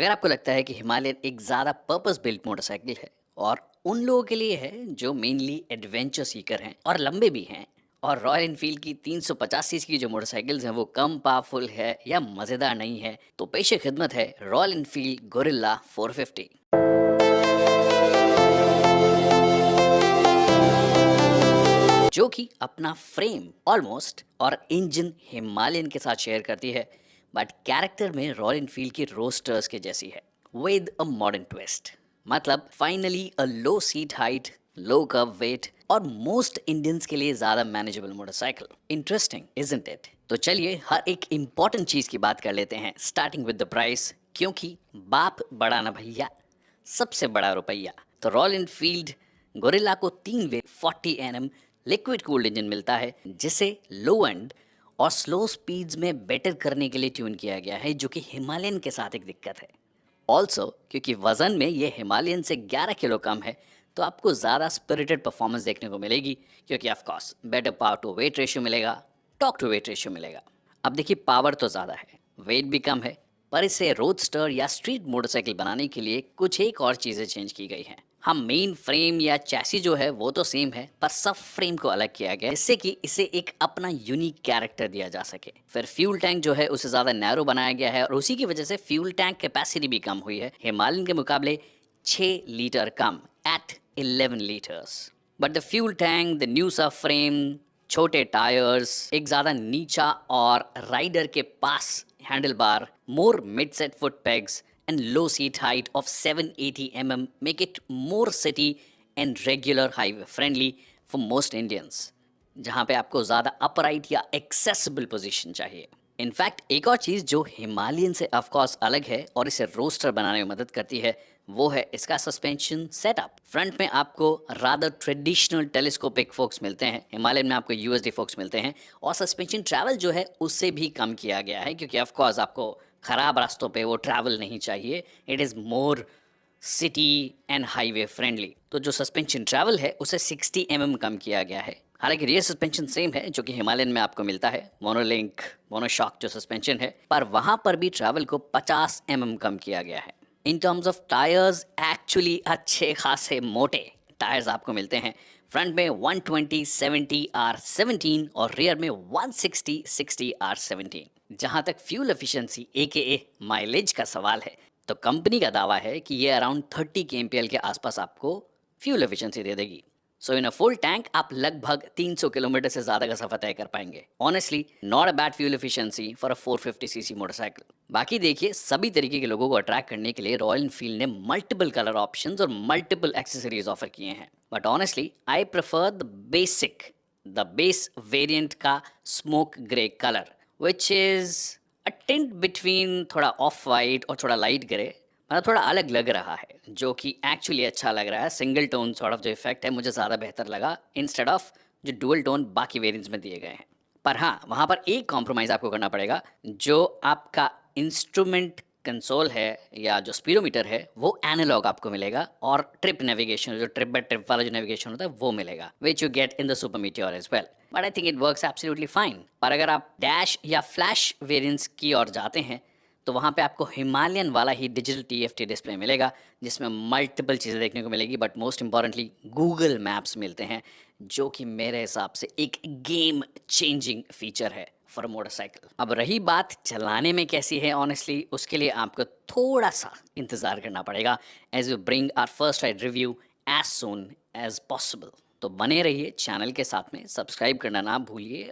अगर आपको लगता है कि हिमालयन एक ज़्यादा पर्पस बिल्ट मोटरसाइकिल है और उन लोगों के लिए है जो मेनली एडवेंचर सीकर हैं और लंबे भी हैं, और रॉयल इनफील्ड की 350 सीसी की जो मोटरसाइकिल्स हैं वो कम पावरफुल है या मज़ेदार नहीं है, तो पेश खिदमत है रॉयल इनफील्ड गोरिल्ला 450, जो कि अपना फ्रेम ऑलमोस्ट और इंजन हिमालयन के साथ शेयर करती है, बट कैरेक्टर में रॉयल इनफील्ड की रोस्टर्स के जैसी है विद अ मॉडर्न ट्विस्ट। मतलब फाइनली अ लो सीट हाइट, लो कर्व वेट और मोस्ट इंडियंस के लिए ज्यादा manageable motorcycle. Interesting isn't it? तो चलिए हर एक इंपॉर्टेंट चीज की बात कर लेते हैं, स्टार्टिंग विद द प्राइस, क्योंकि बाप बड़ा ना भैया, सबसे बड़ा रुपया। तो रॉयल इनफील्ड गोरिल्ला को 3 वे 40 Nm लिक्विड कूल्ड इंजन मिलता है, जिसे लो एंड और स्लो स्पीड्स में बेटर करने के लिए ट्यून किया गया है, जो कि हिमालयन के साथ एक दिक्कत है। ऑल्सो क्योंकि वजन में ये हिमालयन से 11 किलो कम है, तो आपको ज़्यादा स्पिरिटेड परफॉर्मेंस देखने को मिलेगी, क्योंकि of course better power to weight ratio मिलेगा, टॉक टू वेट रेशियो मिलेगा। अब देखिए, पावर तो ज़्यादा है, वेट भी कम है, पर इसे रोडस्टर या स्ट्रीट मोटरसाइकिल बनाने के लिए कुछ एक और चीज़ें चेंज की गई हैं। हम मेन फ्रेम या चैसी जो है वो तो सेम है, पर सब फ्रेम को अलग किया गया है, इससे कि इसे एक अपना यूनिक कैरेक्टर दिया जा सके। फिर फ्यूल टैंक जो है उसे ज़्यादा नैरो बनाया गया है, और उसी की वजह से फ्यूल टैंक कैपेसिटी भी कम हुई है, हिमालयन के मुकाबले 6 लीटर कम at 11 litres. But the fuel tank, the new sub frame, छोटे टायर्स, एक ज़्यादा नीचा और राइडर के पास handlebar, more mid-set foot pegs and low seat height of 780 mm make it more city and regular highway friendly for most Indians, जहाँ पे आपको ज़्यादा अपराइट या एक्सेसिबल पोजीशन चाहिए। इनफैक्ट एक और चीज़ जो हिमालयन से ऑफकोर्स अलग है और इसे रोस्टर बनाने में मदद करती है, वो है इसका सस्पेंशन सेटअप। फ्रंट में आपको रादर ट्रेडिशनल टेलीस्कोपिक फोक्स मिलते हैं, हिमालयन में आपको यूएसडी फोक्स मिलते हैं, और सस्पेंशन ट्रैवल जो है उससे भी कम किया गया है, क्योंकि ऑफकोर्स आपको ख़राब रास्तों पे वो ट्रैवल नहीं चाहिए। It is more city and highway friendly. तो जो सस्पेंशन ट्रैवल है उसे 60 mm कम किया गया है। हालांकि रियर सस्पेंशन सेम है जो कि हिमालयन में आपको मिलता है, मोनोलिंक मोनोशॉक जो सस्पेंशन है, पर वहां पर भी ट्रैवल को 50 mm कम किया गया है। In terms of tyres, actually अच्छे खासे मोटे टायर्स आपको मिलते हैं। फ्रंट में 120 70 R17 और रियर में 160 60 R17। जहां तक फ्यूल एफिशिएंसी ए माइलेज का सवाल है, तो कंपनी का दावा है कि ये अराउंड 30 kmpl के आसपास आपको फ्यूल एफिशिएंसी दे देगी। सो इन अ फुल टैंक आप लगभग 300 किलोमीटर से ज़्यादा का सफर तय कर पाएंगे। Honestly not a bad fuel efficiency for a 450 CC motorcycle. बाकी देखिए, सभी तरीके के लोगों को अट्रैक्ट करने के लिए रॉयल एनफील्ड ने मल्टीपल कलर ऑप्शंस और मल्टीपल एक्सेसरीज ऑफर किए हैं, but honestly I prefer the base variant का smoke grey colour, which is a tint between थोड़ा ऑफ वाइट और थोड़ा लाइट ग्रे। मतलब थोड़ा अलग लग रहा है, जो कि एक्चुअली अच्छा लग रहा है। सिंगल टोन सॉर्ट ऑफ जो इफेक्ट है मुझे ज़्यादा बेहतर लगा, इंस्टेड ऑफ जो डुअल टोन बाकी वेरिएंट्स में दिए गए हैं। पर हाँ, वहाँ पर एक कॉम्प्रोमाइज़ आपको करना पड़ेगा, जो आपका इंस्ट्रूमेंट कंसोल है या जो स्पीडोमीटर है वो एनालॉग आपको मिलेगा, और ट्रिप नेविगेशन, जो ट्रिप बाय ट्रिप वाला जो नेविगेशन होता है वो मिलेगा, which you get in the Super Meteor as well. But I think it works absolutely fine. पर अगर आप डैश या फ्लैश वेरिएंट्स की ओर जाते हैं, तो वहाँ पे आपको हिमालयन वाला ही डिजिटल टीएफटी डिस्प्ले मिलेगा, जिसमें मल्टीपल चीज़ें देखने को मिलेगी, but most importantly Google maps मिलते हैं, जो कि मेरे हिसाब से एक गेम चेंजिंग फीचर है फॉर मोटरसाइकिल। अब रही बात चलाने में कैसी है, ऑनेस्टली उसके लिए आपको थोड़ा सा इंतज़ार करना पड़ेगा, as you bring our first ride review as soon as possible. तो बने रहिए चैनल के साथ में, सब्सक्राइब करना ना भूलिए।